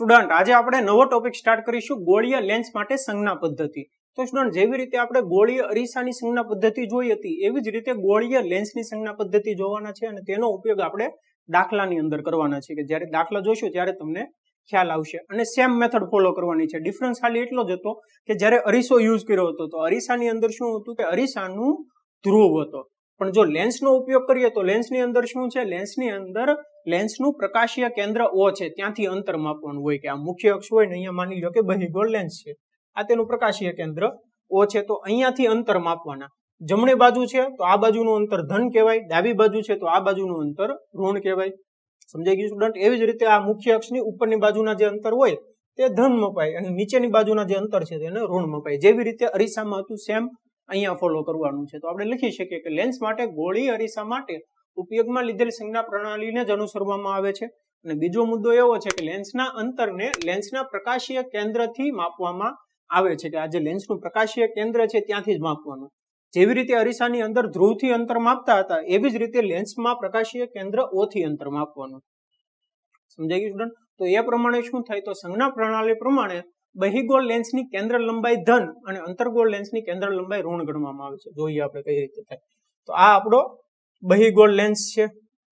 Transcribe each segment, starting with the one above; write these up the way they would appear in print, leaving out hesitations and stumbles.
Student આજે આપણે નવો ટોપિક સ્ટાર્ટ કરીશું ગોળીય લેન્સ માટે સંજ્ઞા પદ્ધતિ. તો સ્ટુડન્ટ જેવી રીતે આપણે ગોળીય અરીસાની સંજ્ઞા પદ્ધતિ જોઈ હતી એવી જ રીતે ગોળીય લેન્સની સંજ્ઞા પદ્ધતિ જોવાના છે અને તેનો ઉપયોગ આપણે દાખલાની અંદર કરવાના છે કે જ્યારે દાખલા જોઈશું ત્યારે તમને ખ્યાલ આવશે અને સેમ મેથડ ફોલો કરવાની છે. ડિફરન્સ ખાલી એટલો જ હતો કે જ્યારે અરીસો યુઝ કર્યો હતો તો અરીસાની અંદર શું હતું કે અરીસાનું ધ્રુવ હતો, પણ જો લેન્સનો ઉપયોગ કરીએ તો લેન્સની અંદર શું છે, લેન્સની અંદર લેન્સનું પ્રકાશીય કેન્દ્ર O છે ત્યાંથી અંતર માપવાનું હોય કે આ મુખ્ય અક્ષ હોય ને અહીંયા માની લો કે બહિર્ગોળ લેન્સ છે, આ તેનું પ્રકાશીય કેન્દ્ર O છે તો અહીંયાથી અંતર માપવાના. જમણી બાજુ છે તો આ બાજુનું અંતર ધન કહેવાય, ડાબી બાજુ છે તો આ બાજુનું અંતર ઋણ કહેવાય. સમજાઈ ગયું સ્ટુડન્ટ? એવી જ રીતે આ મુખ્ય અક્ષની ઉપરની બાજુના જે અંતર હોય તે ધન મપાય અને નીચેની બાજુના જે અંતર છે તેને ઋણ મપાય. જેવી રીતે અરીસામાં હતું સેમ અહીંયા ફોલો કરવાનું છે. તો આપણે લખી શકીએ કે લેન્સ માટે ગોળી અરીસા માટે ઉપયોગમાં લીધેલ સંજ્ઞા પ્રણાલીને જ અનુસરવામાં આવે છે. અને બીજો મુદ્દો એવો છે કે લેન્સના અંતરને લેન્સના પ્રકાશીય કેન્દ્રથી માપવામાં આવે છે કે આ જે લેન્સનું પ્રકાશીય કેન્દ્ર છે ત્યાંથી જ માપવાનું. જેવી રીતે અરીસાની અંદર ધ્રુવથી અંતર માપતા હતા એવી જ રીતે લેન્સમાં પ્રકાશીય કેન્દ્ર O થી અંતર માપવાનું. સમજાઈ ગયું સ્ટુડન્ટ? તો એ પ્રમાણે શું થાય તો સંજ્ઞા પ્રણાલી પ્રમાણે બહિર્ગોળ લેન્સની કેન્દ્ર લંબાઈ ધન અને અંતર્ગોળ લેન્સની કેન્દ્ર લંબાઈ ઋણ ગણવામાં આવે છે. જોઈએ આપણે કઈ રીતે થાય. તો આ આપણો બહિર્ગોળ લેન્સ છે.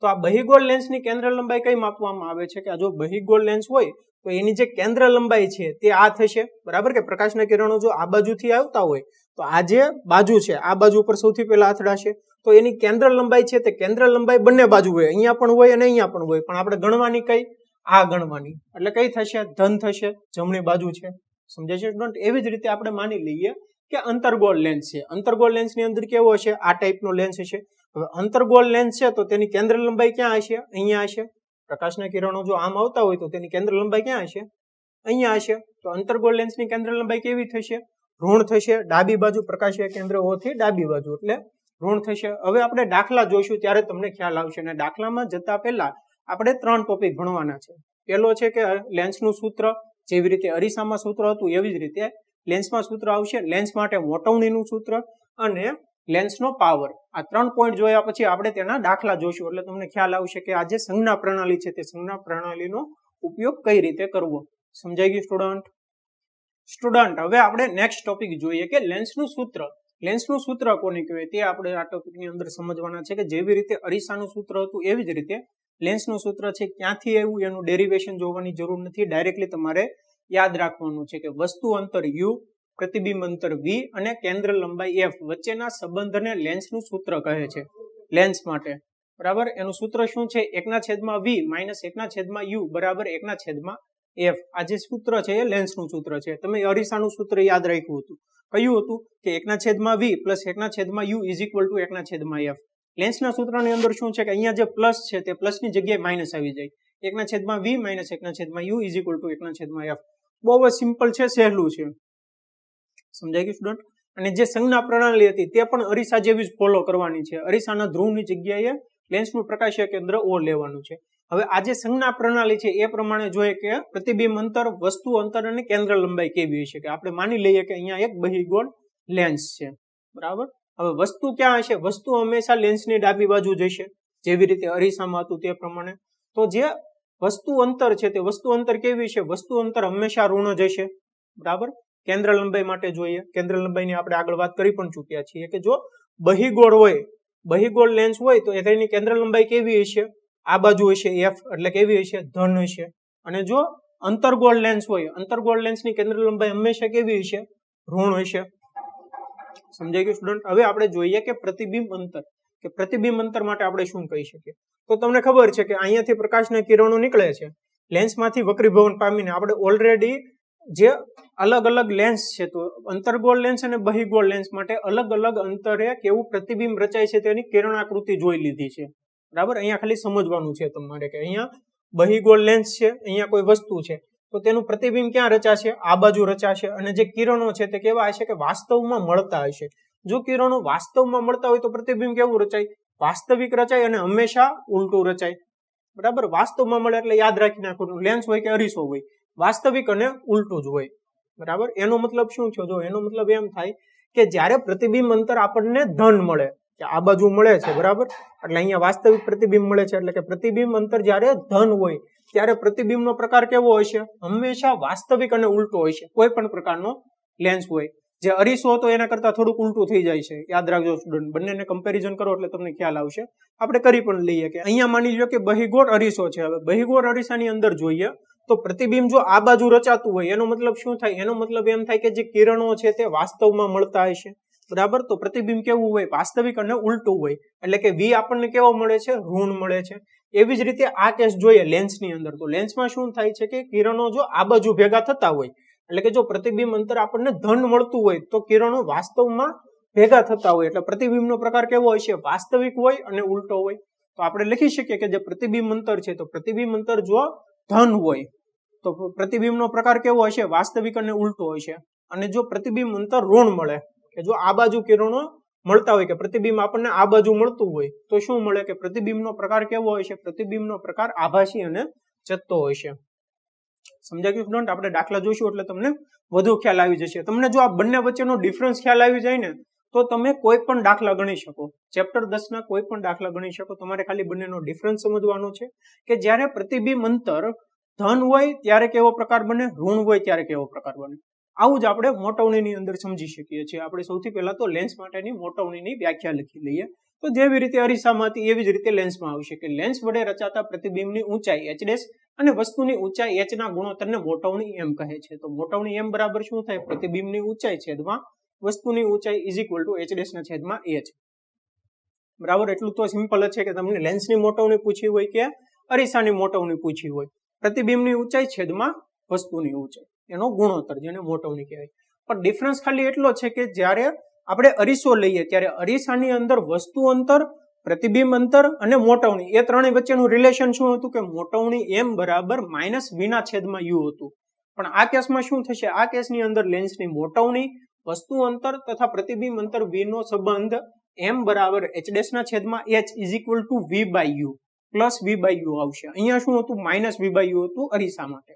તો આ બહિર્ગોળ લેન્સની કેન્દ્ર લંબાઈ કઈ માપવામાં આવે છે કે આ જો બહિર્ગોળ લેન્સ હોય તો એની જે કેન્દ્ર લંબાઈ છે તે આ થશે, બરાબર કે પ્રકાશના કિરણો જો આ બાજુથી આવતા હોય તો આ જે બાજુ છે આ બાજુ પર સૌથી પહેલા અથડાશે તો એની કેન્દ્ર લંબાઈ છે તે કેન્દ્ર લંબાઈ બંને બાજુ હોય, અહીંયા પણ હોય અને અહીંયા પણ હોય, પણ આપણે ગણવાની કઈ આ ગણવાની, એટલે કઈ થશે ધન થશે, જમણી બાજુ છે. સમજાય છે સ્ટુડન્ટ? એવી જ રીતે આપણે માની લઈએ કે અંતર્ગોળ લેન્સ છે. અંતર્ગોળ લેન્સની અંદર કેવો હશે, આ ટાઈપનો લેન્સ હશે. હવે અંતર્ગોળ લેન્સ છે તો તેની કેન્દ્ર લંબાઈ ક્યાં હશે, અહીંયા હશે. પ્રકાશના કિરણો જો આમ આવતા હોય તો તેની કેન્દ્ર લંબાઈ ક્યાં હશે, અહીંયા હશે. તો અંતર્ગોળ લેન્સની કેન્દ્ર લંબાઈ કેવી થશે, ઋણ થશે. ડાબી બાજુ પ્રકાશીય કેન્દ્ર O થી ડાબી બાજુ એટલે ઋણ થશે. હવે આપણે દાખલા જોઈશું ત્યારે તમને ખ્યાલ આવશે અને દાખલામાં જતા પહેલા આપણે 3 ટોપિક ભણવાના છે. પહેલો છે કે લેન્સનું સૂત્ર, જેવી રીતે અરીસામાં સૂત્ર હતું એવી જ રીતે લેન્સમાં સૂત્ર આવશે. લેન્સ માટે મોટવણીનું સૂત્ર અને લેન્સનો પાવર. આ 3 પોઈન્ટ જોયા પછી આપણે તેના દાખલા જોઈશું એટલે તમને ખ્યાલ આવશે કે આ જે સંજ્ઞા પ્રણાલી છે તે સંજ્ઞા પ્રણાલીનો ઉપયોગ કઈ રીતે કરવો. સમજાઈ ગયું સ્ટુડન્ટ? સ્ટુડન્ટ હવે આપણે નેક્સ્ટ ટોપિક જોઈએ કે લેન્સનું સૂત્ર. લેન્સનું સૂત્ર કોને કહેવાય તે આપણે આ ટોપિકની અંદર સમજવાના છે કે જેવી રીતે અરીસાનું સૂત્ર હતું એવી જ રીતે લેન્સનું સૂત્ર છે ક્યાંથી આવ્યું એનું ડેરિવેશન જોવાની જરૂર નથી. ડાયરેક્ટલી તમારે યાદ રાખવાનું છે કે વસ્તુ અંતર U, પ્રતિબિંબ અંતર V અને કેન્દ્ર લંબાઈ F વચ્ચેના સંબંધને લેન્સનું સૂત્ર કહે છે. લેન્સ માટે બરાબર એનું સૂત્ર શું છે, 1/V - 1/U બરાબર 1/F. આ જે સૂત્ર છે એ લેન્સનું સૂત્ર છે. તમે અરીસાનું સૂત્ર યાદ રાખ્યું હતું, કયું હતું કે 1/V + 1/U = 1/F. લેન્સના સૂત્રની અંદર શું છે કે અહીંયા જે પ્લસ છે તે પ્લસની જગ્યાએ માઇનસ આવી જાય. 1/V - 1/U = 1/F. બહુ જ સિમ્પલ છે, સહેલું છે. સમજાઈ ગયું સ્ટુડન્ટ? અને જે સંજ્ઞા પ્રણાલી હતી તે પણ અરીસા જેવી જ ફોલો કરવાની છે. અરીસાના ધ્રુવની જગ્યાએ લેન્સનું પ્રકાશીય કેન્દ્ર O લેવાનું છે. હવે આ જે સંજ્ઞા પ્રણાલી છે એ પ્રમાણે જોઈએ કે પ્રતિબિંબ અંતર, વસ્તુ અંતર અને કેન્દ્ર લંબાઈ કેવી હશે. કે આપણે માની લઈએ કે અહીંયા એક બહિર્ગોળ લેન્સ છે, બરાબર. હવે વસ્તુ ક્યાં હશે, વસ્તુ હંમેશા લેન્સની ડાબી બાજુ જશે જેવી રીતે અરીસામાં હતું તે પ્રમાણે. તો જે વસ્તુ અંતર છે તે વસ્તુ અંતર કેવી છે, વસ્તુ અંતર હંમેશા ઋણ જ હશે, બરાબર. કેન્દ્ર લંબાઈ માટે જોઈએ, કેન્દ્ર લંબાઈની આપણે આગળ વાત કરી પણ ચૂક્યા છીએ કે જો બહિર્ગોળ હોય, બહિર્ગોળ લેન્સ હોય તો તેની કેન્દ્ર લંબાઈ કેવી હશે, આ બાજુ હશે F એટલે કેવી હશે, ધન હશે. અને જો અંતર્ગોળ લેન્સ હોય, અંતર્ગોળ લેન્સની કેન્દ્ર લંબાઈ હંમેશા કેવી હશે, ઋણ હશે. સમજાઈ ગયું સ્ટુડન્ટ? હવે આપણે જોઈએ કે પ્રતિબિંબ અંતર, કે પ્રતિબિંબ અંતર માટે આપણે શું કહી શકીએ. તો તમને ખબર છે કે અહીંયાથી પ્રકાશના કિરણો નીકળે છે, લેન્સમાંથી વક્રીભવન પામીને આપણે ઓલરેડી જે અલગ અલગ લેન્સ છે તો અંતર્ગોળ લેન્સ અને બહિર્ગોળ લેન્સ માટે અલગ અલગ અંતરે કેવું પ્રતિબિંબ રચાય છે તેની કિરણાકૃતિ જોઈ લીધી છે, બરાબર. અહીંયા ખાલી સમજવાનું છે તમારે કે અહીંયા બહિર્ગોળ લેન્સ છે, અહીંયા કોઈ વસ્તુ છે તો તેનું પ્રતિબિંબ ક્યાં રચાશે, આ બાજુ રચાશે. અને જે કિરણો છે તે કેવા હશે કે વાસ્તવમાં મળતા હશે. જો કિરણો વાસ્તવમાં મળતા હોય તો પ્રતિબિંબ કેવું રચાય, વાસ્તવિક રચાય અને હંમેશા ઉલટું રચાય, બરાબર. વાસ્તવમાં મળે એટલે યાદ રાખી નાખવાનું, લેન્સ હોય કે અરીસો હોય વાસ્તવિક અને ઉલટું જ હોય, બરાબર. એનો મતલબ શું છે, જો એનો મતલબ એમ થાય કે જ્યારે પ્રતિબિંબ અંતર આપણને ધન મળે કે આ બાજુ મળે છે, બરાબર, એટલે અહીંયા વાસ્તવિક પ્રતિબિંબ મળે છે એટલે કે પ્રતિબિંબ અંતર જ્યારે ધન હોય ત્યારે પ્રતિબિંબનો પ્રકાર કેવો હોય છે? હંમેશા વાસ્તવિક અને ઉલટો હોય છે. કોઈ પણ પ્રકારનો લેન્સ હોય. જે અરીસો હતો એના કરતા થોડુંક ઉલટું થઈ જાય છે. યાદ રાખજો સ્ટુડન્ટ, બંનેને કમ્પેરિઝન કરો એટલે તમને ખ્યાલ આવશે. આપણે કરી પણ લઈએ કે અહીંયા માની લો કે બહિગોળ અરીસો છે. હવે બહિગોળ અરીસાની અંદર જોઈએ તો પ્રતિબિંબ જો આ બાજુ રચાતું હોય એનો મતલબ શું થાય? એનો મતલબ એમ થાય કે જે કિરણો છે તે વાસ્તવમાં મળતા હશે. બરાબર, તો પ્રતિબિંબ કેવું હોય? વાસ્તવિક અને ઉલટું હોય. એટલે કે વી આપણને કેવો મળે છે? ઋણ મળે છે. એવી જ રીતે આ કેસ જોઈએ લેન્સની અંદર, તો લેન્સમાં શું થાય છે કે કિરણો જો આ બાજુ ભેગા થતા હોય, એટલે કે જો પ્રતિબિંબ અંતર આપણને ધન મળતું હોય તો કિરણો વાસ્તવમાં ભેગા થતા હોય, એટલે પ્રતિબિંબનો પ્રકાર કેવો હોય છે? વાસ્તવિક હોય અને ઉલટો હોય. તો આપણે લખી શકીએ કે જે પ્રતિબિંબ અંતર છે, તો પ્રતિબિંબ અંતર જો ધન હોય તો પ્રતિબિંબનો પ્રકાર કેવો હશે? વાસ્તવિક અને ઉલટો હશે. અને જો પ્રતિબિંબ અંતર ઋણ મળે, કે જો આ બાજુ કિરણો મળતા હોય, કે પ્રતિબિંબ આપણને આ બાજુ મળતું હોય, તો શું મળે? કે પ્રતિબિંબનો પ્રકાર કેવો હોય છે? પ્રતિબિંબનો પ્રકાર આભાસી અને ચત્તો હોય છે. સમજાય ગયું સ્ટુડન્ટ? આપણે દાખલા જોઈશું એટલે તમને વધુ ખ્યાલ આવી જશે. તમને જો આ બંને વચ્ચેનો ડિફરન્સ ખ્યાલ આવી જાય ને તો તમે કોઈ પણ દાખલા ગણી શકો. ચેપ્ટર 10 ના કોઈ પણ દાખલા ગણી શકો. તમારે ખાલી બંનેનો ડિફરન્સ સમજવાનો છે કે જ્યારે પ્રતિબિંબ અંતર ધન હોય ત્યારે કેવો પ્રકાર બને, ઋણ હોય ત્યારે કેવો પ્રકાર બને. આવું જ આપણે મોટવણીની અંદર સમજી શકીએ છીએ. આપણે સૌથી પહેલા તો લેન્સ માટેની મોટવણીની વ્યાખ્યા લખી લઈએ. તો જેવી રીતે અરીસામાં હતી એવી જ રીતે લેન્સમાં આવશે કે લેન્સ વડે રચાતા પ્રતિબિંબની ઊંચાઈ h' અને વસ્તુની ઊંચાઈ h ના ગુણોત્તરને મોટવણી એમ કહે છે. તો મોટવણી એમ બરાબર શું થાય? પ્રતિબિંબની ઊંચાઈ છેદમાં વસ્તુની ઊંચાઈ ઇઝ ઇક્વલ ટુ h' ના છેદમાં h. બરાબર, એટલું તો સિમ્પલ જ છે કે તમને લેન્સની મોટવણી પૂછી હોય કે અરીસાની મોટવણી પૂછી હોય, પ્રતિબિંબની ઊંચાઈ છેદમાં વસ્તુની ઊંચાઈ એનો ગુણોત્તર, જેને મોટવણી કહેવાય. પણ ડિફરન્સ ખાલી એટલો છે કે જ્યારે આપણે અરીસો લઈએ ત્યારે અરીસાની અંદર વસ્તુ અંતર, પ્રતિબિંબ અંતર અને મોટવણી એ ત્રણેય વચ્ચેનું રિલેશન શું હતું? કે મોટવણી એમ બરાબર -v ના છેદમાં u હતું. પણ આ કેસમાં શું થશે? આ કેસની અંદર લેન્સની મોટવણી, વસ્તુ અંતર તથા પ્રતિબિંબ અંતર v નો સંબંધ m બરાબર h' ના છેદમાં h is equal to v/u plus v/u આવશે. અહીંયા શું હતું? -v/u હતું અરીસા માટે.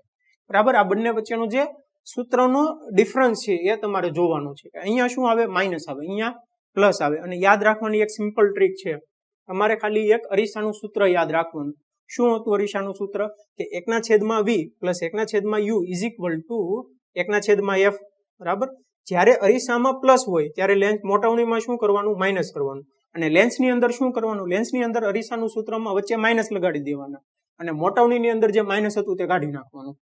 બરાબર, આ બંને વચ્ચેનું જે સૂત્રનો ડિફરન્સ છે એ તમારે જોવાનું છે. અહીંયા શું આવે? માઇનસ આવે, અહીંયા પ્લસ આવે. અને યાદ રાખવાની એક સિમ્પલ ટ્રીક છે, તમારે ખાલી એક અરીસાનું સૂત્ર યાદ રાખવાનું. શું હતું અરીસાનું સૂત્ર? કે 1/v plus 1/u is equal to 1/f. બરાબર, જ્યારે અરીસામાં પ્લસ હોય ત્યારે લેન્સ મોટવણીમાં શું કરવાનું? માઇનસ કરવાનું. અને લેન્સની અંદર શું કરવાનું? લેન્સની અંદર અરીસાનું સૂત્રમાં વચ્ચે માઇનસ લગાડી દેવાના અને મોટવણીની અંદર જે માઇનસ હતું તે કાઢી નાખવાનું.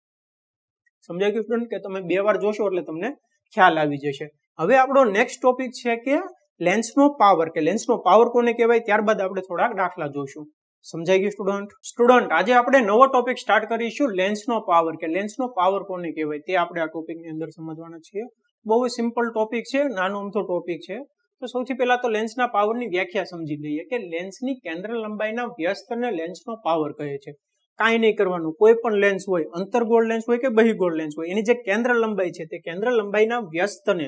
સમજાય ગયું સ્ટુડન્ટ? કે તમે 2 વાર જોશો એટલે તમને ખ્યાલ આવી જશે. હવે આપણો નેક્સ્ટ ટોપિક છે કે લેન્સનો પાવર, કે લેન્સનો પાવર કોને કહેવાય. ત્યારબાદ આપણે થોડાક દાખલા જોઈશું. સમજાઈ ગયું સ્ટુડન્ટ? સ્ટુડન્ટ, આજે આપણે નવો ટોપિક સ્ટાર્ટ કરીશું લેન્સનો પાવર, કે લેન્સનો પાવર કોને કહેવાય તે આપણે આ ટોપિકની અંદર સમજવાના છીએ. બહુ સિમ્પલ ટોપિક છે, નાનો અમથો ટોપિક છે. તો સૌથી પહેલા તો લેન્સના પાવરની વ્યાખ્યા સમજી લઈએ કે લેન્સની કેન્દ્ર લંબાઈના વ્યસ્તને લેન્સનો પાવર કહે છે. કાંઈ નહીં કરવાનું, કોઈ પણ લેન્સ હોય, અંતર્ગોળ લેન્સ હોય કે બહિર્ગોળ લેન્સ હોય, એની જે કેન્દ્ર લંબાઈ છે તે કેન્દ્ર લંબાઈના વ્યસ્તને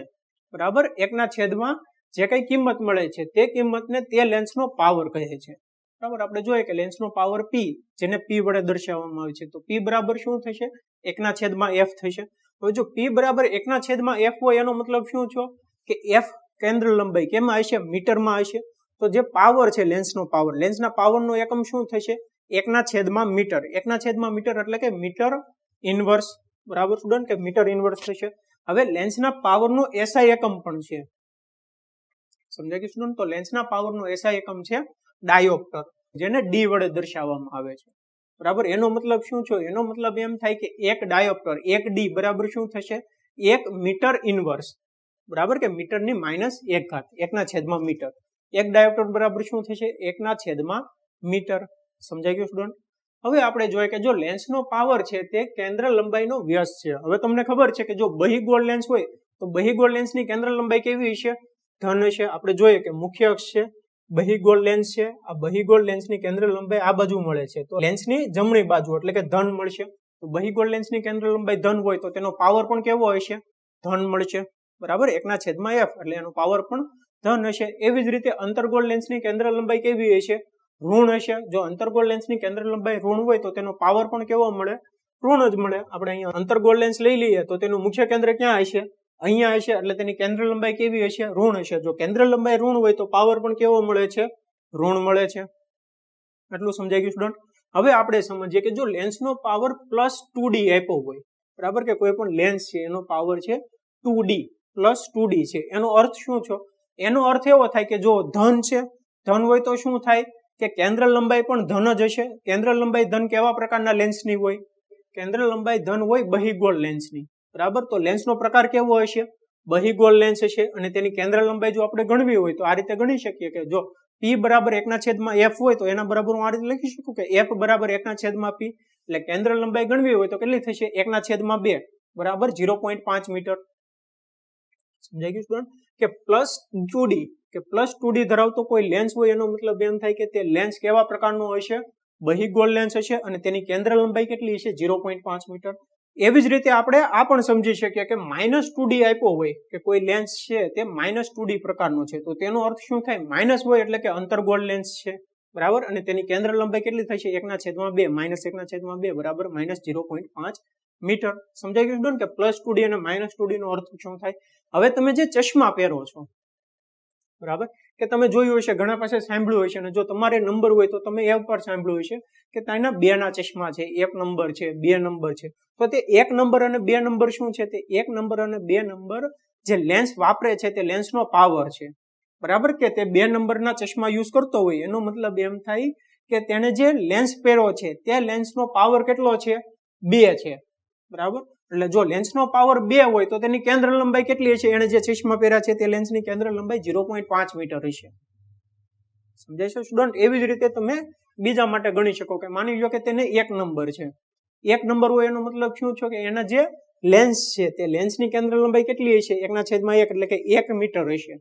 બરાબર 1 ના છેદમાં જે કઈ કિંમત મળે છે તે કિંમતને તે લેન્સનો પાવર કહે છે. બરાબર, આપણે જોઈએ કે લેન્સનો પાવર p, જેને p વડે દર્શાવવામાં આવે છે, તો p બરાબર શું થશે? 1 ના છેદમાં f થશે. હવે જો p બરાબર 1 ના છેદમાં f હોય એનો મતલબ શું છે? કે f કેન્દ્ર લંબાઈ કેમાં હશે? મીટરમાં હશે. તો જે પાવર છે લેન્સનો પાવર, લેન્સના પાવરનો એકમ શું થશે? 1 ના છેદમાં મીટર. 1 ના છેદમાં મીટર એટલે કે મીટર ઇનવર્સ. બરાબર સ્ટુડન્ટ, કે મીટર ઇનવર્સ થશે. હવે લેન્સના પાવરનો SI એકમ પણ છે. સમજાય ગયું સ્ટુડન્ટ? તો લેન્સના પાવરનો SI એકમ છે ડાયોપ્ટર, જેને d વડે દર્શાવવામાં આવે છે. બરાબર, એનો મતલબ શું છે? એનો મતલબ એમ થાય કે 1 ડાયોપ્ટર 1 d બરાબર શું થશે? 1 મીટર ઇનવર્સ. બરાબર, કે મીટરની -1 ઘાત 1 ના છેદમાં મીટર. 1 ડાયોપ્ટર બરાબર શું થશે? 1 ના છેદમાં મીટર. સમજાઈ ગયું સ્ટુડન્ટ? હવે આપણે જોઈએ કે જો લેન્સનો પાવર છે તે કેન્દ્ર લંબાઈનો વ્યસ્ત છે. હવે તમને ખબર છે કે જો બહિર્ગોળ લેન્સ હોય તો બહિર્ગોળ લેન્સની કેન્દ્ર લંબાઈ કેવી હશે? ધન હશે. આપણે જોઈએ કે મુખ્ય અક્ષ છે, બહિર્ગોળ લેન્સ છે, આ બહિર્ગોળ લેન્સની કેન્દ્ર લંબાઈ આ બાજુ મળે છે, તો લેન્સની જમણી બાજુ એટલે કે ધન મળશે. તો બહિર્ગોળ લેન્સની કેન્દ્ર લંબાઈ ધન હોય તો તેનો પાવર પણ કેવો હશે? ધન મળશે. બરાબર, 1 ના છેદમાં f એટલે એનો પાવર પણ ધન હશે. એવી જ રીતે અંતર્ગોળ લેન્સની કેન્દ્ર લંબાઈ કેવી હશે? ઋણ હશે. જો અંતર્ગોળ લેન્સની કેન્દ્ર લંબાઈ ઋણ હોય તો તેનો પાવર પણ કેવો મળે? ઋણ જ મળે. આપણે અહીંયા અંતર્ગોળ લેન્સ લઈ લઈએ તો તેનું મુખ્ય કેન્દ્ર ક્યાં હશે? અહીંયા હશે, એટલે તેની કેન્દ્ર લંબાઈ કેવી હશે? ઋણ હશે. જો કેન્દ્ર લંબાઈ ઋણ હોય તો પાવર પણ કેવો મળે છે? ઋણ મળે છે. એટલું સમજાઈ ગયું સ્ટુડન્ટ? હવે આપણે સમજીએ કે જો લેન્સનો પાવર +2d આપ્યો હોય, બરાબર, કે કોઈ પણ લેન્સ છે એનો પાવર છે 2d +2d છે, એનો અર્થ શું છે? એનો અર્થ એવો થાય કે જો ધન છે, ધન હોય તો શું થાય કે કેન્દ્ર લંબાઈ પણ ધન જ હશે. કેન્દ્ર લંબાઈ ધન કેવા પ્રકારના લેન્સની હોય? કેન્દ્ર લંબાઈ ધન હોય બહિગોળ લેન્સની, બરાબર. તો લેન્સનો પ્રકાર કેવો હશે? બહિગોળ લેન્સ હશે. અને તેની કેન્દ્ર લંબાઈ જો આપણે ગણવી હોય તો આ રીતે ગણી શકીએ કે જો p બરાબર 1/f હોય તો એના બરાબર હું આ રીતે લખી શકું કે f બરાબર 1/p. એટલે કેન્દ્ર લંબાઈ ગણવી હોય તો કેટલી થશે? 1/2 બરાબર 0.5 મીટર. સમજાઈ ગયું સ્ટુડન્ટ? કે +2d કે +2d ધરાવતો કોઈ લેન્સ હોય એનો મતલબ એમ થાય કે તે લેન્સ કેવા પ્રકારનો હશે? બહિગોળ લેન્સ હશે. અને તેની કેન્દ્ર લંબાઈ કેટલી હશે? 0.5 મીટર. એવી જ રીતે આપણે આ પણ સમજી શકીએ કે -2d આપ્યો હોય કે કોઈ લેન્સ છે તે -2d પ્રકારનો છે, તો તેનો અર્થ શું થાય? માઇનસ હોય એટલે કે અંતર્ગોળ લેન્સ છે, બરાબર. અને તેની કેન્દ્ર લંબાઈ કેટલી થશે? 1/2 -1/2 બરાબર -0.5 મીટર. સમજાઈ ગયું સ્ટુડન્ટ કે +2d અને -2d નો અર્થ શું થાય? હવે તમે જે ચશ્મા પહેરો છો, બરાબર, કે તમે જોયું હશે, ઘણા પાસે સાંભળ્યું હશે, અને જો તમારે નંબર હોય તો તમે એ પર સાંભળ્યું હશે કે તેના 2 ના ચશ્મા છે, 1 નંબર છે, 2 નંબર છે. તો તે 1 નંબર અને 2 નંબર શું છે? તે 1 નંબર અને 2 નંબર જે લેન્સ વાપરે છે તે લેન્સનો પાવર છે, બરાબર. કે તે 2 નંબરના ચશ્મા યુઝ કરતો હોય એનો મતલબ એમ થાય કે તેને જે લેન્સ પહેરો છે તે લેન્સનો પાવર કેટલો છે? 2 છે, બરાબર. એટલે જો લેન્સનો પાવર 2 હોય તો તેની કેન્દ્ર લંબાઈ કેટલી હશે? એને જે ચશ્મા પહેર્યા છે તે લેન્સની કેન્દ્ર લંબાઈ 0.5 મીટર હશે. સમજાય છે સ્ટુડન્ટ? એવી જ રીતે તમે બીજા માટે ગણી શકો કે માની લો કે તેને 1 નંબર છે. 1 નંબર હોય એનો મતલબ શું છે કે એના જે લેન્સ છે તે લેન્સની કેન્દ્ર લંબાઈ કેટલી હશે? 1/1 એટલે કે 1 મીટર હશે.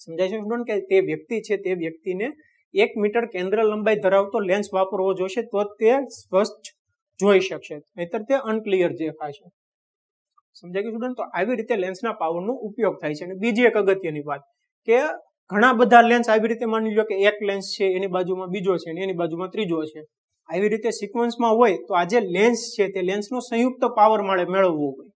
સમજાય છે સ્ટુડન્ટ? કે તે વ્યક્તિ છે તે વ્યક્તિને 1 મીટર કેન્દ્ર લંબાઈ ધરાવતો લેન્સ વાપરવો જોશે તો તે સ્પષ્ટ જોઈ શકશે, નહીતર તે અનક્લિયર દેખાશે. સમજાય ગયું સ્ટુડન્ટ? તો આવી રીતે લેન્સના પાવરનો ઉપયોગ થાય છે. અને બીજી એક અગત્યની વાત કે ઘણા બધા લેન્સ આવી રીતે માની લો કે એક લેન્સ છે એની બાજુમાં બીજો છે અને એની બાજુમાં ત્રીજો છે, આવી રીતે સિક્વન્સમાં હોય તો આ જે લેન્સ છે તે લેન્સનો સંયુક્ત પાવર મેળવવો હોય,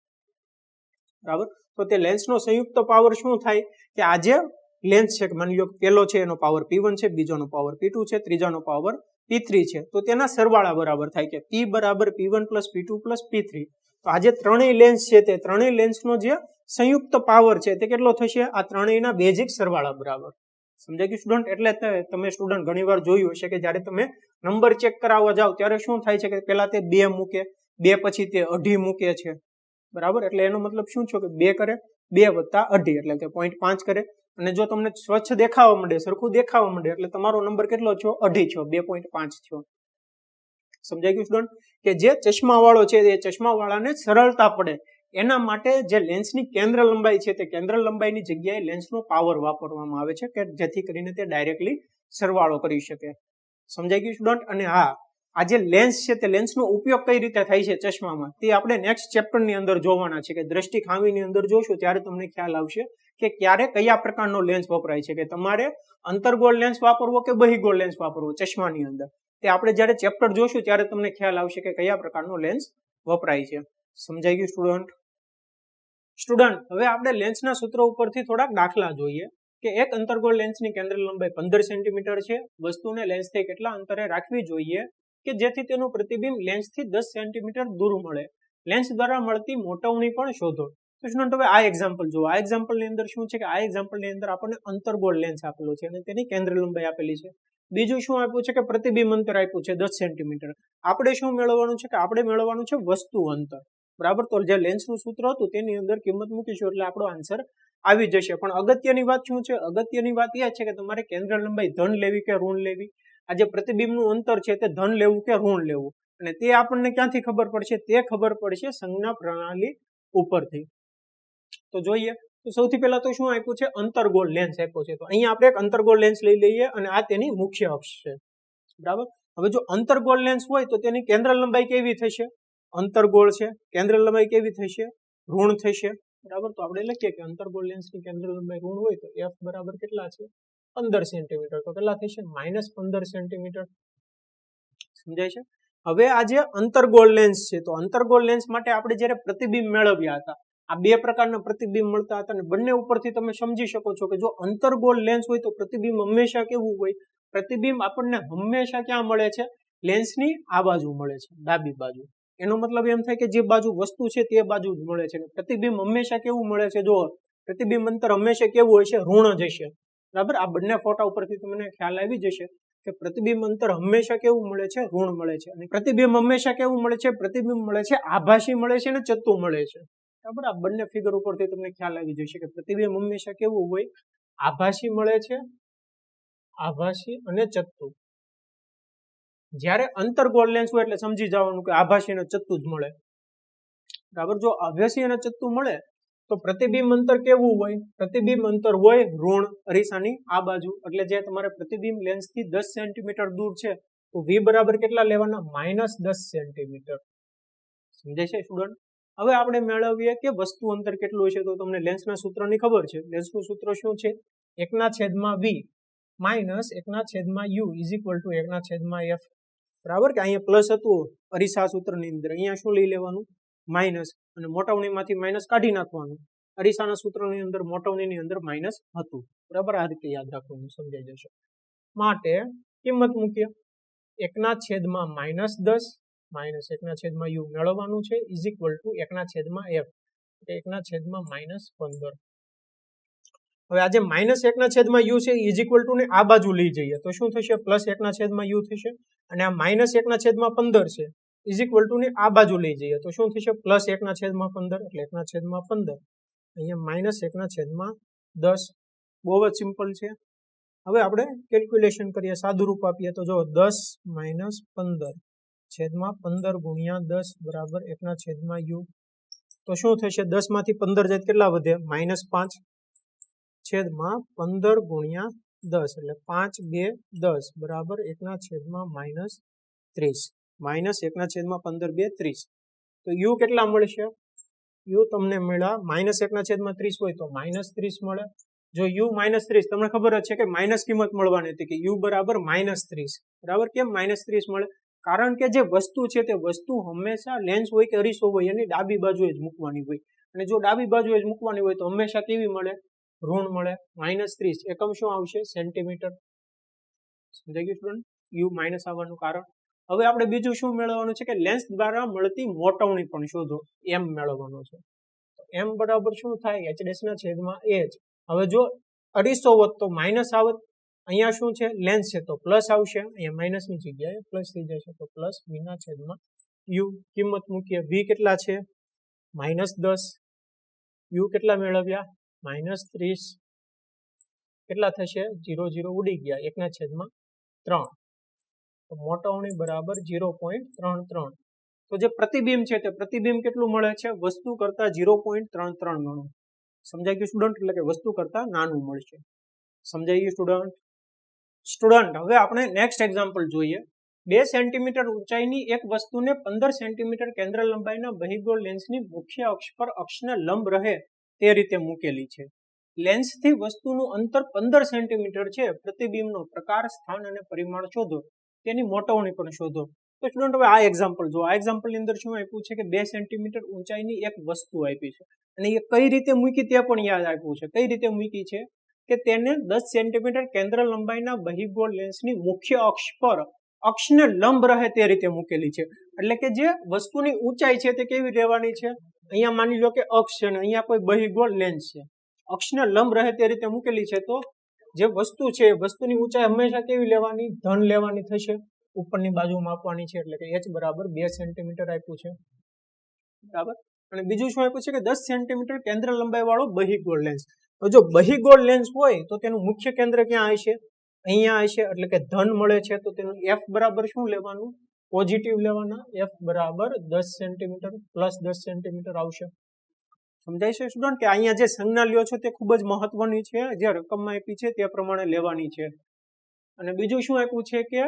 બરાબર. તો તે લેન્સનો સંયુક્ત પાવર શું થાય કે આ જે લેન્સ છે, માની લો પહેલો છે એનો પાવર P1 છે, બીજાનો પાવર P2 છે, ત્રીજાનો પાવર P3 છે, તો તેના સરવાળા બરાબર થાય કે P બરાબર P1 + P2 + P3. તો આ જે ત્રણેય લેન્સ છે તે ત્રણેય લેન્સનો જે સંયુક્ત પાવર છે તે કેટલો થશે? આ ત્રણેયના બેઝિક સરવાળા બરાબર. સમજાય ગયું સ્ટુડન્ટ? એટલે તમે સ્ટુડન્ટ ઘણીવાર જોયું હશે કે જ્યારે તમે નંબર ચેક કરાવવા જાઓ ત્યારે શું થાય છે કે પહેલા તે 2 મૂકે, 2 પછી તે 2.5 મૂકે છે, બરાબર. એટલે એનો મતલબ શું છે કે 2 કરે, 2 + 2.5 એટલે કે 0.5 કરે. અને જો તમને સ્વચ્છ દેખાવા માંડે, સરખું દેખાવા માંડે એટલે તમારો નંબર કેટલો થયો? 2.5 થયો, 2.5 થયો. સમજાઈ ગયું સ્ટુડન્ટ? કે જે ચશ્મા વાળો છે એ ચશ્મા વાળાને સરળતા પડે એના માટે જે લેન્સની કેન્દ્ર લંબાઈ છે તે કેન્દ્ર લંબાઈની જગ્યાએ લેન્સનો પાવર વાપરવામાં આવે છે કે જેથી કરીને તે ડાયરેક્ટલી સરવાળો કરી શકે. સમજાઈ ગયું સ્ટુડન્ટ? અને હા, આ જે લેન્સ છે તે લેન્સનો ઉપયોગ કઈ રીતે થાય છે ચશ્મામાં તે આપણે નેક્સ્ટ ચેપ્ટરની અંદર જોવાના છે, કે દ્રષ્ટિ ખામીની અંદર જોશું ત્યારે તમને ખ્યાલ આવશે કે ક્યારે કયા પ્રકારનો લેન્સ વપરાય છે, કે તમારે અંતર્ગોળ લેન્સ વાપરવો કે બહિગોળ લેન્સ વાપરવો ચશ્માની અંદર. તે આપણે જ્યારે ચેપ્ટર જોશું ત્યારે તમને ખ્યાલ આવશે કે કયા પ્રકારનો લેન્સ વપરાય છે. સમજાઈ ગયું સ્ટુડન્ટ? હવે આપણે લેન્સના સૂત્ર ઉપરથી થોડાક દાખલા જોઈએ કે એક અંતર્ગોળ લેન્સની કેન્દ્ર લંબાઈ 15 સેન્ટીમીટર છે. વસ્તુને લેન્સથી કેટલા અંતરે રાખવી જોઈએ કે જેથી તેનું પ્રતિબિંબ લેન્સથી 10 સેન્ટીમીટર દૂર મળે. લેન્સ દ્વારા મળતી મોટવણી પણ શોધો. તો સ્ટુડન્ટ હવે આ એક્ઝામ્પલ જુઓ. આ એક્ઝામ્પલની અંદર શું છે કે આ એક્ઝામ્પલની અંદર આપણને અંતર્ગોળ લેન્સ આપેલો છે અને તેની કેન્દ્ર લંબાઈ આપેલી છે. બીજું શું આપ્યું છે કે પ્રતિબિંબ અંતર આપ્યું છે 10 સેન્ટીમીટર. આપણે શું મેળવવાનું છે કે આપણે મેળવવાનું છે વસ્તુ અંતર, બરાબર. તો જે લેન્સનું સૂત્ર હતું તેની અંદર કિંમત મૂકીશું એટલે આપણો આન્સર આવી જશે. પણ અગત્યની વાત શું છે? અગત્યની વાત એ છે કે તમારે કેન્દ્ર લંબાઈ ધન લેવી કે ઋણ લેવી, આ જે પ્રતિબિંબનું અંતર છે તે ધન લેવું કે ઋણ લેવું, અને તે આપણને ક્યાંથી ખબર પડશે? તે ખબર પડશે સંજ્ઞા પ્રણાલી ઉપરથી. તો જોઈએ તો સૌથી પહેલા તો શું આપ્યું છે? અંતર્ગોળ લેન્સ આપ્યો છે. તો અહીંયા આપણે એક અંતર્ગોળ લેન્સ લઈ લઈએ અને આ તેની મુખ્ય અક્ષ છે, બરાબર. હવે જો અંતર્ગોળ લેન્સ હોય તો તેની કેન્દ્ર લંબાઈ કેવી થશે? અંતર્ગોળ છે, કેન્દ્ર લંબાઈ કેવી થશે? ઋણ થશે, બરાબર. તો આપણે લખીએ કે અંતર્ગોળ લેન્સની કેન્દ્ર લંબાઈ ઋણ હોય તો f બરાબર કેટલા છે? 15 સેન્ટીમીટર. તો કેટલા થશે? -15 સેન્ટીમીટર. સમજાય છે? હવે આ જે અંતર્ગોળ લેન્સ છે તો અંતર્ગોળ લેન્સ માટે આપણે જ્યારે પ્રતિબિંબ મેળવ્યા હતા, આ બે પ્રકારના પ્રતિબિંબ મળતા હતા અને બંને ઉપરથી તમે સમજી શકો છો કે જો અંતર્ગોળ લેન્સ હોય તો પ્રતિબિંબ હંમેશા કેવું હોય? પ્રતિબિંબ આપણને હંમેશા ક્યાં મળે છે? લેન્સની આ બાજુ મળે છે, ડાબી બાજુ. એનો મતલબ એમ થાય કે જે બાજુ વસ્તુ છે તે બાજુ જ મળે છે. પ્રતિબિંબ હંમેશા કેવું મળે છે? જો પ્રતિબિંબ અંતર હંમેશા કેવું હોય છે? ઋણ જ હશે. બરાબર, આ બંને ફોટા ઉપરથી તમને ખ્યાલ આવી જશે કે પ્રતિબિંબ અંતર હંમેશા કેવું મળે છે? ઋણ મળે છે. અને પ્રતિબિંબ હંમેશા કેવું મળે છે? પ્રતિબિંબ મળે છે આભાસી મળે છે અને ચત્તુ મળે છે. બરાબર, આ બંને ફિગર ઉપરથી તમને ખ્યાલ આવી જશે કે પ્રતિબિંબ હંમેશા કેવું હોય? આભાસી મળે છે, આભાસી અને ચત્તુ. જ્યારે અંતર્ગોળ લેન્સ હોય એટલે સમજી જવાનું કે આભાસી અને ચત્તુ જ મળે. બરાબર, જો આભાસી અને ચત્તુ મળે તો પ્રતિબિંબ અંતર કેવું હોય? પ્રતિબિંબ અંતર હોય ઋણ અરીસાની આ બાજુ. એટલે જે તમારે પ્રતિબિંબ લેન્સથી 10 સેન્ટીમીટર દૂર છે તો v બરાબર કેટલા લેવાના? -10 સેન્ટીમીટર. સમજાય છે સ્ટુડન્ટ? હવે આપણે મેળવીએ કે વસ્તુ અંતર કેટલું હશે. તો તમને લેન્સના સૂત્રની ખબર છે. લેન્સનું સૂત્ર શું છે? 1/v minus 1/u is equal to 1/f. બરાબર, કે અહીંયા પ્લસ હતું અરીસા સૂત્રની અંદર, અહીંયા શું લઈ લેવાનું? માઇનસ. અને મોટાવણીમાંથી માઇનસ કાઢી નાખવાનું. અરીસાના સૂત્રની અંદર મોટાવણીની અંદર માઇનસ હતું. બરાબર, આ રીતે યાદ રાખવાનું, સમજાઈ જશે. માટે કિંમત મૂકીએ 1/-10 માઇનસ 1/u મેળવવાનું છે ઇઝ ઇક્વલ ટુ 1/f, એટલે 1/-15. હવે આજે -1/u છે ઇઝ ઇક્વલ ટુ ને આ બાજુ લઈ જઈએ તો શું થશે? +1/u થશે. અને આ -1/15 છે ઇઝ ઇક્વલ ટુ ને આ બાજુ લઈ જઈએ તો શું થશે? +1/15, એટલે 1/15. અહીંયા -1/10. બહુ જ સિમ્પલ છે. હવે આપણે કેલ્ક્યુલેશન કરીએ, સાદું રૂપ આપીએ તો જો 10 - 15 15 × 10 બરાબર 1/u. તો શું થશે? 10 માંથી 15 જાય કેટલા વધે? -5 છેદમાં 15 × 10 એટલે 5 2 10 બરાબર 1/-30. -1/15 2 30. તો u કેટલા મળશે? u તમને મળ્યા -1/30 હોય તો -30 મળે. જો u -30, તમને ખબર જ છે કે માઇનસ કિંમત મળવાની હતી કે u બરાબર -30. બરાબર, કેમ -30 મળે? કારણ કે જે વસ્તુ છે તે વસ્તુ હંમેશા લેન્સ હોય કે અરીસો હોય એની ડાબી બાજુએ જ મૂકવાની હોય. અને જો ડાબી બાજુએ જ મૂકવાની હોય તો હંમેશા કેવી મળે? ઋણ મળે. -30 એકમ શું આવશે? સેન્ટીમીટર. સમજાઈ ગયું સ્ટુડન્ટ? u માઇનસ આવવાનું કારણ. હવે આપણે બીજું શું મેળવવાનું છે કે લેન્સ દ્વારા મળતી મોટવણી પણ શોધો. m મેળવવાનો છે. m બરાબર શું થાય? h'/h. હવે જો અરીસો હોત તો માઇનસ આવત. અહીંયા શું છે? લેન્સ છે તો પ્લસ આવશે. અહીંયા માઇનસની જગ્યાએ પ્લસ થઈ જશે તો પ્લસ v/u. કિંમત મૂકીએ. v કેટલા છે? -10. u કેટલા મેળવ્યા? -30. કેટલા થશે? 0 0 ઉડી ગયા. 1/3. તો મોટવણી બરાબર 0.33. તો જે પ્રતિબિંબ છે તે પ્રતિબિંબ કેટલું મળે છે? વસ્તુ કરતા 0.33 ગણું. સમજાઈ ગયું સ્ટુડન્ટ? એટલે કે વસ્તુ કરતા નાનું મળશે. સમજાઈ ગયું સ્ટુડન્ટ? સ્ટુડન્ટ, હવે આપણે નેક્સ્ટ એક્ઝામ્પલ જોઈએ. 2 સેન્ટીમીટર ઊંચાઈની એક વસ્તુને 15 સેન્ટીમીટર કેન્દ્ર લંબાઈના બહિર્ગોળ લેન્સની મુખ્ય અક્ષ પર અક્ષને લંબ રહે તે રીતે મૂકેલી છે. લેન્સથી વસ્તુનું અંતર 15 સેન્ટીમીટર છે. પ્રતિબિંબનો પ્રકાર, સ્થાન અને પરિમાણ શોધો. તેની મોટવણી પણ શોધો. તો સ્ટુડન્ટ, હવે આ એક્ઝામ્પલ જો. આ એક્ઝામ્પલની અંદર શું આપ્યું છે કે 2 સેન્ટીમીટર ઊંચાઈની એક વસ્તુ આપી છે અને એ કઈ રીતે મૂકી તે પણ યાદ આપ્યું છે. કઈ રીતે મૂકી છે કે તેને 10 સેન્ટીમીટર કેન્દ્ર લંબાઈના બહિર્ગોળ લેન્સની મુખ્ય અક્ષ પર અક્ષને લંબ રહે તે રીતે મૂકેલી છે. એટલે કે જે વસ્તુની ઊંચાઈ છે તે કેવી રહેવાની છે? અહીંયા માની લો કે અક્ષ છે અને અહીંયા કોઈ બહિર્ગોળ લેન્સ છે. અક્ષને લંબ રહે તે રીતે મૂકેલી છે. તો જે વસ્તુ છે વસ્તુની ઊંચાઈ હંમેશા કેવી લેવાની? ધન લેવાની થશે. ઉપરની બાજુ માપવાની છે. એટલે કે h બરાબર 2 સેન્ટીમીટર આપ્યું છે. બરાબર. અને બીજું શું આપ્યું છે કે 10 સેન્ટીમીટર કેન્દ્ર લંબાઈ વાળો બહિર્ગોળ લેન્સ. તો જો બહિર્ગોળ લેન્સ હોય તો તેનું મુખ્ય કેન્દ્ર ક્યાં હશે? અહીંયા હશે. એટલે કે ધન મળે છે. તો તેનું f બરાબર શું લેવાનું? પોઝિટિવ લેવાના. f બરાબર 10 સેન્ટીમીટર પ્લસ 10 સેન્ટીમીટર આવશે. સમજાય છે સ્ટુડન્ટ? કે અહીંયા જે સંજ્ઞા લ્યો છો તે ખૂબ જ મહત્વની છે. જે રકમમાં આપી છે તે પ્રમાણે લેવાની છે. અને બીજું શું આપ્યું છે કે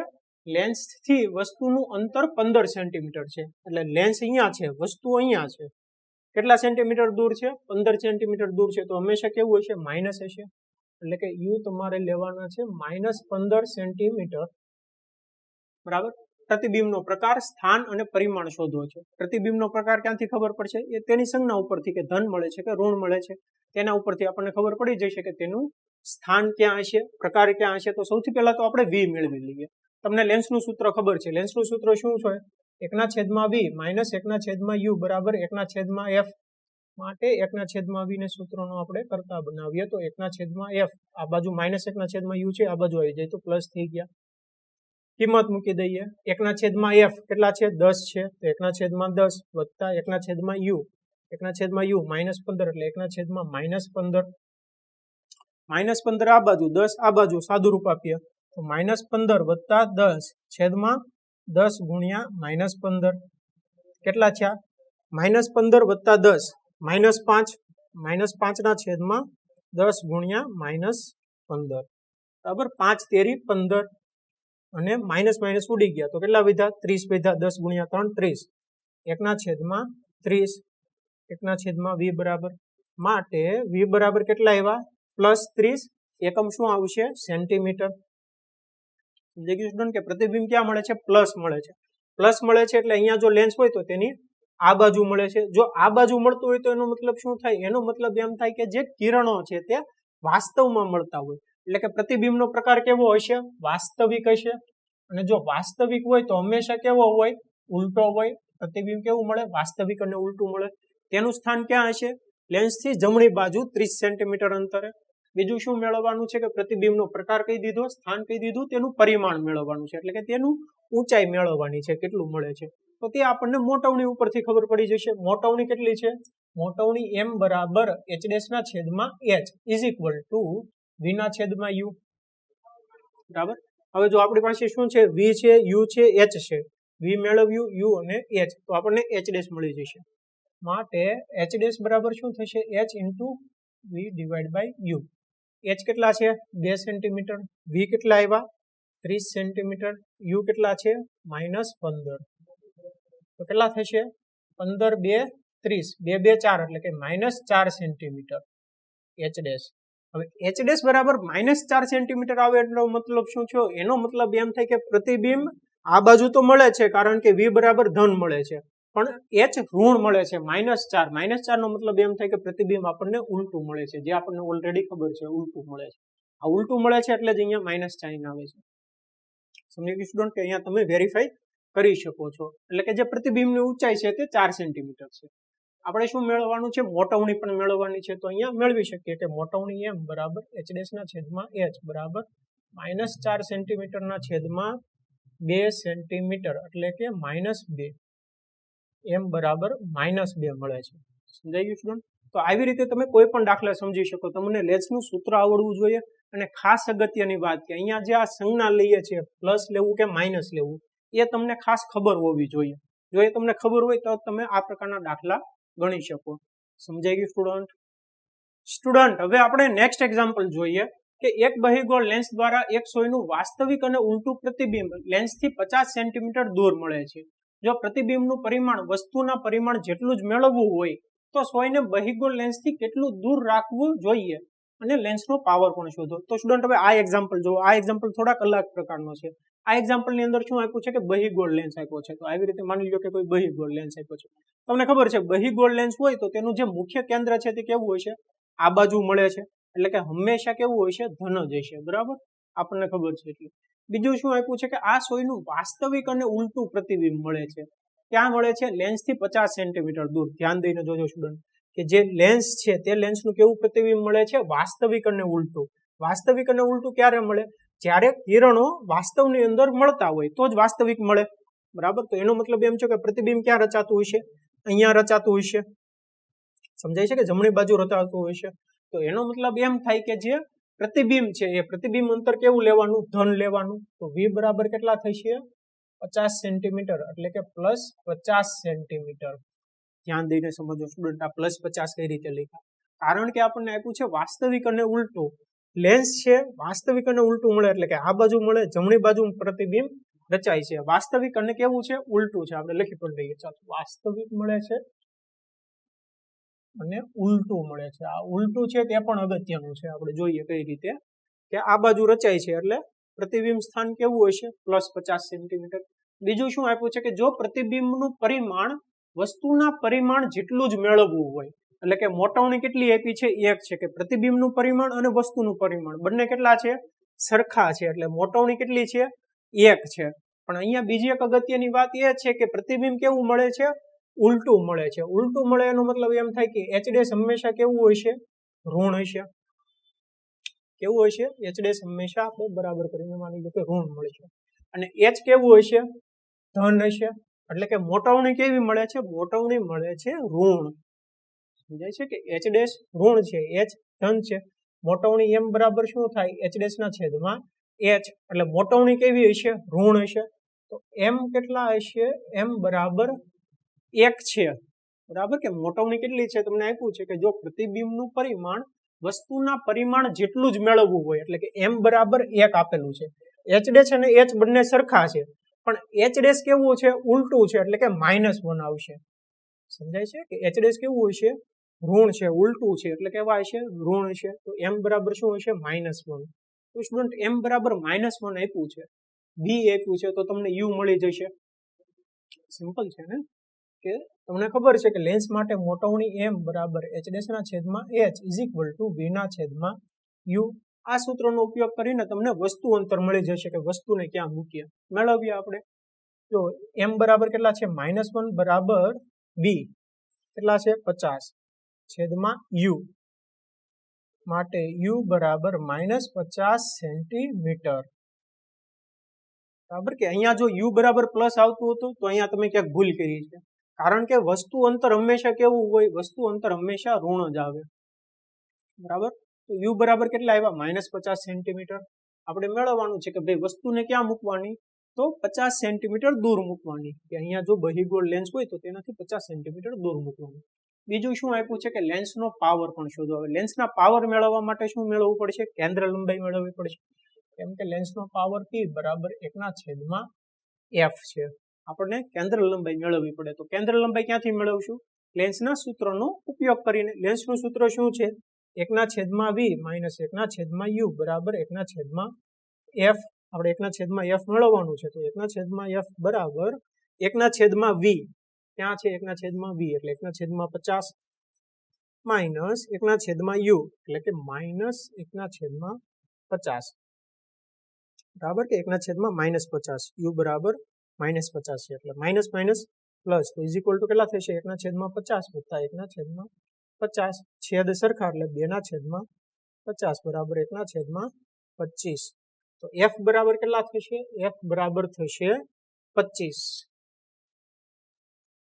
લેન્સથી વસ્તુનું અંતર 15 સેન્ટીમીટર છે. એટલે લેન્સ અહીંયા છે, વસ્તુ અહીંયા છે. કેટલા સેન્ટીમીટર દૂર છે? 15 સેન્ટીમીટર દૂર છે. તો હંમેશા કેવું હશે? માઇનસ હશે. એટલે કે u તમારે લેવાના છે -15 સેન્ટીમીટર. બરાબર. પ્રતિબિંબનો પ્રકાર, સ્થાન અને પરિમાણ શોધવો છે. પ્રતિબિંબનો પ્રકાર ક્યાંથી ખબર પડશે? એ તેની સંજ્ઞા ઉપરથી કે ધન મળે છે કે ઋણ મળે છે તેના ઉપરથી આપણને ખબર પડી જશે કે તેનું સ્થાન ક્યાં હશે, પ્રકાર ક્યાં હશે. તો સૌથી પહેલા તો આપણે v મેળવી લઈએ. તમને લેન્સનું સૂત્ર ખબર છે. લેન્સનું સૂત્ર શું છે? 1/v માઇનસ 1/u બરાબર 1/f. માટે 1/v ને સૂત્રનો આપણે કરતા બનાવીએ તો 1/f આ બાજુ માઇનસ 1/u છે, આ બાજુ આવી જાય તો પ્લસ થઈ ગયા. કિંમત મૂકી દઈએ. 1/f કેટલા છે? 10 છે. તો 1/10 વત્તા 1/u 1/u -15 એટલે 1/-15 -15 આ બાજુ 10 આ બાજુ સાદું રૂપ આપીએ તો -15 વત્તા 10 છેદમાં 10 ગુણ્યા -15 કેટલા થયા? -15 વત્તા 10 -5 -5 ના છેદમાં 10 ગુણ્યા -15 બરાબર 5 તેરી 15 અને માઇનસ માઇનસ ઉડી ગયા તો કેટલા વધ્યા? 30 વધ્યા. 10 ગુણ્યા 3 30 1/30 1/v બરાબર માટે v બરાબર કેટલા આવ્યા? +30. એકમ શું આવશે? સેન્ટીમીટર. સમજાઈ ગયું સ્ટુડન્ટ કે પ્રતિબિંબ ક્યાં મળે છે? પ્લસ મળે છે. પ્લસ મળે છે એટલે અહીંયા જો લેન્સ હોય તો તેની આ બાજુ મળે છે. જો આ બાજુ મળતું હોય તો એનો મતલબ શું થાય? એનો મતલબ એમ થાય કે જે કિરણો છે તે વાસ્તવમાં મળતા હોય. એટલે કે પ્રતિબિંબનો પ્રકાર કેવો હશે? વાસ્તવિક હશે. અને જો વાસ્તવિક હોય તો હંમેશા કેવો હોય? ઉલટો હોય. પ્રતિબિંબ કેવું મળે? વાસ્તવિક અને ઉલટું મળે. તેનું સ્થાન ક્યાં હશે? લેન્સથી જમણી બાજુ 30 સેન્ટીમીટર અંતરે. બીજું શું મેળવવાનું છે? કે પ્રતિબિંબનો પ્રકાર કહી દીધો, સ્થાન કહી દીધું, તેનું પરિમાણ મેળવવાનું છે. એટલે કે તેનું ઊંચાઈ મેળવવાની છે, કેટલું મળે છે. તો તે આપણને મોટવણી ઉપરથી ખબર પડી જશે. મોટવણી કેટલી છે? મોટવણી m બરાબર h ના છેદમાં h is equal to v ના છેદમાં u. બરાબર. હવે જો આપણી પાસે શું છે? v છે, u છે, h છે. v મેળવ્યું, u અને h તો આપણને h મળી જશે. માટે h બરાબર શું થશે? h into v divide by u. h કેટલા છે? 2 સેન્ટીમીટર. v કેટલા આવ્યા? 30 સેન્ટીમીટર. u કેટલા છે? -15. તો કેટલા થશે? 15 2 30 2 2 4 એટલે કે -4 સેન્ટીમીટર h. હવે h બરાબર -4 સેન્ટીમીટર આવે એટલો મતલબ શું છે? એનો મતલબ એમ થાય કે પ્રતિબિંબ આ બાજુ તો મળે છે કારણ કે v બરાબર ધન મળે છે, પણ h ઋણ મળે છે -4. -4 નો મતલબ એમ થાય કે પ્રતિબિંબ આપણને ઉલટું મળે છે, જે આપણને ઓલરેડી ખબર છે ઉલટું મળે છે. આ ઉલટું મળે છે એટલે જ અહીંયા માઇનસ સાઇન આવે છે. સમજી ગયું સ્ટુડન્ટ કે અહીંયા તમે વેરીફાઈ કરી શકો છો. એટલે કે જે પ્રતિબિંબની ઊંચાઈ છે તે 4 સેન્ટીમીટર છે. આપણે શું મેળવવાનું છે? મોટવણી પણ મેળવવાની છે. તો અહીંયા મેળવી શકીએ કે મોટવણી m બરાબર h ના છેદમાં h બરાબર -4 સેન્ટીમીટર ના છેદમાં 2 સેન્ટીમીટર એટલે કે -2 m બરાબર -2 મળે છે. સમજાઈ ગયું સ્ટુડન્ટ? તો આવી રીતે તમે કોઈ પણ દાખલા સમજી શકો. તમને લેન્સનું સૂત્ર આવડવું જોઈએ. અને ખાસ અગત્યની વાત કે અહીંયા જે આ સંજ્ઞા લઈએ છીએ, પ્લસ લેવું કે માઇનસ લેવું, એ તમને ખાસ ખબર હોવી જોઈએ. જો એ તમને ખબર હોય તો તમે આ પ્રકારના દાખલા ગણી શકો. સમજાઈ ગયું સ્ટુડન્ટ? સ્ટુડન્ટ હવે આપણે નેક્સ્ટ એક્ઝામ્પલ જોઈએ કે એક બહિર્ગોળ લેન્સ દ્વારા એક સોયનું વાસ્તવિક અને ઉલટું પ્રતિબિંબ લેન્સથી 50 સેન્ટીમીટર દૂર મળે છે. જો પ્રતિબિંબનું પરિમાણ વસ્તુના પરિમાણ જેટલું જ મેળવવું હોય તો સોયને બહિર્ગોળ લેન્સથી કેટલું દૂર રાખવું જોઈએ અને લેન્સનો પાવર પણ શોધો. તો સ્ટુડન્ટ હવે આ એક્ઝામ્પલ જુઓ. આ એક્ઝામ્પલ થોડાક અલગ પ્રકારનો છે. આ એક્ઝામ્પલની અંદર શું આપ્યું છે? કે બહિર્ગોળ લેન્સ આપ્યો છે. તો આવી રીતે માની લો કે કોઈ બહિર્ગોળ લેન્સ આપ્યો છે. તમને ખબર છે બહિર્ગોળ લેન્સ હોય તો તેનું જે મુખ્ય કેન્દ્ર છે તે કેવું હોય છે? આ બાજુ મળે છે. એટલે કે હંમેશા કેવું હોય છે? ધન જ હશે. બરાબર, આપણને ખબર છે એટલે. બીજું શું આપ્યું છે? કે આ સોયનું વાસ્તવિક અને ઉલટું પ્રતિબિંબ મળે છે. ક્યાં મળે છે? લેન્સથી 50 સેન્ટીમીટર દૂર. ધ્યાન દઈને જોજો સ્ટુડન્ટ કે જે લેન્સ છે તે લેન્સનું કેવું પ્રતિબિંબ મળે છે? વાસ્તવિક અને ઉલટું. વાસ્તવિક અને ઉલટું ક્યારે મળે? જ્યારે કિરણો વાસ્તવની અંદર મળતા હોય તો જ વાસ્તવિક મળે. બરાબર, તો એનો મતલબ એમ છે કે પ્રતિબિંબ ક્યાં રચાતું હશે? અહીંયા રચાતું હશે. સમજાય છે કે જમણી બાજુ રચાતું હશે. તો એનો મતલબ એમ થાય કે જે પ્રતિબિંબ છે એ પ્રતિબિંબ અંતર કેવું લેવાનું? ધન લેવાનું. તો v બરાબર કેટલા થશે? 50 સેન્ટીમીટર એટલે કે +50 સેન્ટીમીટર. ધ્યાન દઈને સમજો સ્ટુડન્ટ. આ +50 કઈ રીતે લખ્યા? કારણ કે આપણને આપ્યું છે વાસ્તવિક અને ઉલટું. લેન્સ છે વાસ્તવિક અને ઉલટું મળે એટલે કે આ બાજુ મળે, જમણી બાજુ પ્રતિબિંબ રચાય છે. વાસ્તવિક અને કેવું છે? ઉલટું છે. આપણે લખી પણ લઈએ. ચાલો, વાસ્તવિક મળે છે અને ઉલટું મળે છે. આ ઉલટું છે તે પણ અગત્યનું છે. આપણે જોઈએ કઈ રીતે કે આ બાજુ રચાય છે એટલે પ્રતિબિંબ સ્થાન કેવું હશે? +50 સેન્ટીમીટર. બીજું શું આપ્યું છે? કે જો પ્રતિબિંબનું પરિમાણ વસ્તુના પરિમાણ જેટલું જ મેળવવું હોય, એટલે કે મોટવણી કેટલી આપી છે? 1 છે. કે પ્રતિબિંબનું પરિમાણ અને વસ્તુનું પરિમાણ બંને કેટલા છે? સરખા છે. એટલે મોટવણી કેટલી છે? 1 છે. પણ અહીંયા બીજી એક અગત્યની વાત એ છે કે પ્રતિબિંબ કેવું મળે છે, ઉલટું મળે છે. ઉલટું મળે એનો મતલબ એમ થાય કે h ડેશ હંમેશા કેવું હોય છે, ઋણ હશે. કેવું હોય છે, h ડેશ હંમેશા આપણે બરાબર કરીને માની લો કે ઋણ મળે છે. અને h કેવું હોય છે, ધન હશે. એટલે કે મોટવણી કેવી મળે છે, મોટવણી મળે છે ઋણ. સમજાય છે કે h ડેશ ઋણ છે, h ધન છે. મોટવણી m બરાબર શું થાય, h ડેશ ના છેદમાં h. એટલે મોટવણી કેવી હશે, ઋણ હશે. તો m કેટલા હશે, m બરાબર 1 છે. બરાબર કે મોટવણી કેટલી છે તમને આપ્યું છે કે જો પ્રતિબિંબનું પરિમાણ વસ્તુના પરિમાણ જેટલું જ મેળવવું હોય એટલે કે m બરાબર 1 આપેલું છે. h ડેશ અને h બંને સરખા છે પણ h ડેશ કેવું છે, ઉલટું છે એટલે કે -1 આવશે. સમજાય છે કે h ડેશ કેવું હશે, ઋણ છે, ઉલટું છે એટલે કેવા હશે, ઋણ હશે. તો m બરાબર શું હશે, -1. તો સ્ટુડન્ટ m બરાબર -1 આપ્યું છે, b આપ્યું છે, તો તમને u મળી જશે. સિમ્પલ છે ને, કે તમને ખબર છે કે લેન્સ માટે મોટવણી m બરાબર h ડેશ ના છેદમાં h is equal to v ના છેદમાં u. આ સૂત્રનો ઉપયોગ કરીને તમને વસ્તુ અંતર મળી જશે કે વસ્તુને ક્યાં મૂકીએ. મેળવીએ આપણે. જો m બરાબર કેટલા છે, -1 બરાબર b કેટલા છે, 50 છેદમાં u માટે u બરાબર -50 સેન્ટીમીટર. બરાબર કે અહીંયા જો u બરાબર પ્લસ આવતું હતું તો અહીંયા તમે ક્યાંક ભૂલ કરી છે. કારણ કે વસ્તુ અંતર હંમેશા કેવું હોય, વસ્તુ અંતર હંમેશા ઋણ જ આવે. બરાબર, તો u બરાબર કેટલા આવ્યા, -50 સેન્ટીમીટર. આપણે મેળવવાનું છે કે ભાઈ વસ્તુને ક્યાં મૂકવાની, તો 50 સેન્ટીમીટર દૂર મૂકવાની. કે અહીંયા જો બહિર્ગોળ લેન્સ હોય તો તેનાથી 50 સેન્ટીમીટર દૂર મૂકવાનું. બીજું શું આપ્યું છે કે લેન્સનો પાવર પણ શોધો. હવે લેન્સના પાવર મેળવવા માટે શું મેળવવું પડશે, કેન્દ્ર લંબાઈ મેળવવી પડશે. કેમ કે લેન્સનો પાવર p બરાબર 1/f છે. આપણને કેન્દ્ર લંબાઈ મેળવવી પડે. તો કેન્દ્ર લંબાઈ ક્યાંથી મેળવશું, લેન્સના સૂત્રનો ઉપયોગ કરીને. લેન્સનું સૂત્ર શું છે, 1/v - 1/u બરાબર 1/f. આપણે 1/f મેળવવાનું છે. તો 1/f બરાબર 1/v. ક્યાં છે 1/v એટલે 1/50 માઇનસ 1/u એટલે કે -1/50. બરાબર કે 1/-50 u બરાબર -50 છે એટલે માઇનસ માઇનસ પ્લસ. તો ઇઝ ઇક્વલ ટુ કેટલા થશે, 1/50 વત્તા 1/50. છેદ સરખા એટલે 2/50 બરાબર 1/25. તો f બરાબર કેટલા થશે, f બરાબર થશે 25.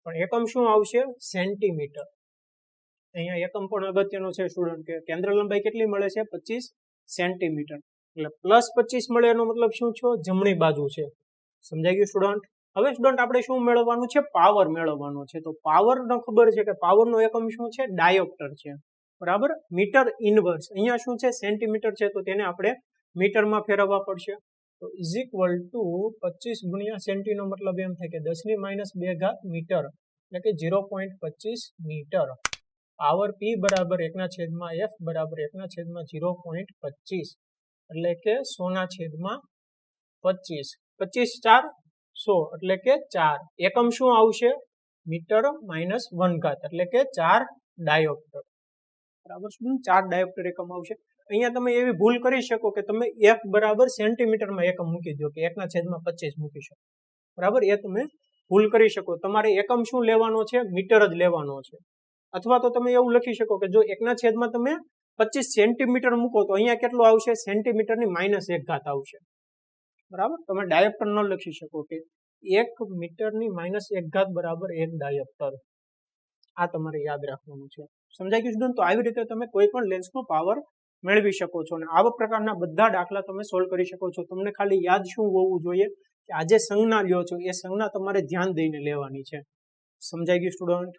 પણ એકમ શું આવશે, સેન્ટીમીટર. અહીંયા એકમ પણ અગત્યનો છે સ્ટુડન્ટ, કે કેન્દ્ર લંબાઈ કેટલી મળે છે, 25 સેન્ટીમીટર. એટલે +25 મળે એનો મતલબ શું છે, જમણી બાજુ છે. સમજાઈ ગયું સ્ટુડન્ટ. હવે સ્ટુડન્ટ આપણે શું મેળવવાનું છે, પાવર મેળવવાનો છે. તો પાવર નો ખબર છે કે પાવરનો એકમ શું છે, ડાયોપ્ટર છે. બરાબર, મીટર ઇનવર્સ. અહીંયા શું છે, સેન્ટીમીટર છે, તો તેને આપણે મીટરમાં ફેરવવા પડશે. તો ઇઝ ઇક્વલ ટુ 25 ગુણ્યા સેન્ટી નો મતલબ એમ થાય કે 10⁻²² મીટર એટલે કે 0.25 મીટર. પાવર p બરાબર 1/f બરાબર 1/0.25 એટલે કે 100/25. 25 4 100 એટલે કે 4. એકમ શું આવશે, મીટર -1 એટલે કે 4 ડાયોપ્ટર. બરાબર, 4 ડાયોપ્ટર એકમ આવશે. અહીંયા તમે એવી ભૂલ કરી શકો કે તમે f બરાબર સેન્ટીમીટરમાં એકમ મૂકી દો કે 1/25 મૂકી શકો. બરાબર, એ તમે ભૂલ કરી શકો. તમારે એકમ શું લેવાનો છે, મીટર જ લેવાનો છે. અથવા તો તમે એવું લખી શકો કે જો 1/માં તમે 25 સેન્ટીમીટર મૂકો તો અહીંયા કેટલું આવશે, સેન્ટીમીટરની -1 આવશે. બરાબર, તમે ડાયોપ્ટર ન લખી શકો કે 1 મીટરની -1 બરાબર 1 ડાયોપ્ટર. આ તમારે યાદ રાખવાનું છે. સમજાઈ ગયું સ્ટુડન્ટ. તો આવી રીતે તમે કોઈ પણ લેન્સનો પાવર મેળવી શકો છો અને આવા પ્રકારના બધા દાખલા તમે સોલ્વ કરી શકો છો. તમને ખાલી યાદ શું હોવું જોઈએ કે આ જે સંજ્ઞા લ્યો છો એ સંજ્ઞા તમારે ધ્યાન દઈને લેવાની છે. સમજાઈ ગયું સ્ટુડન્ટ.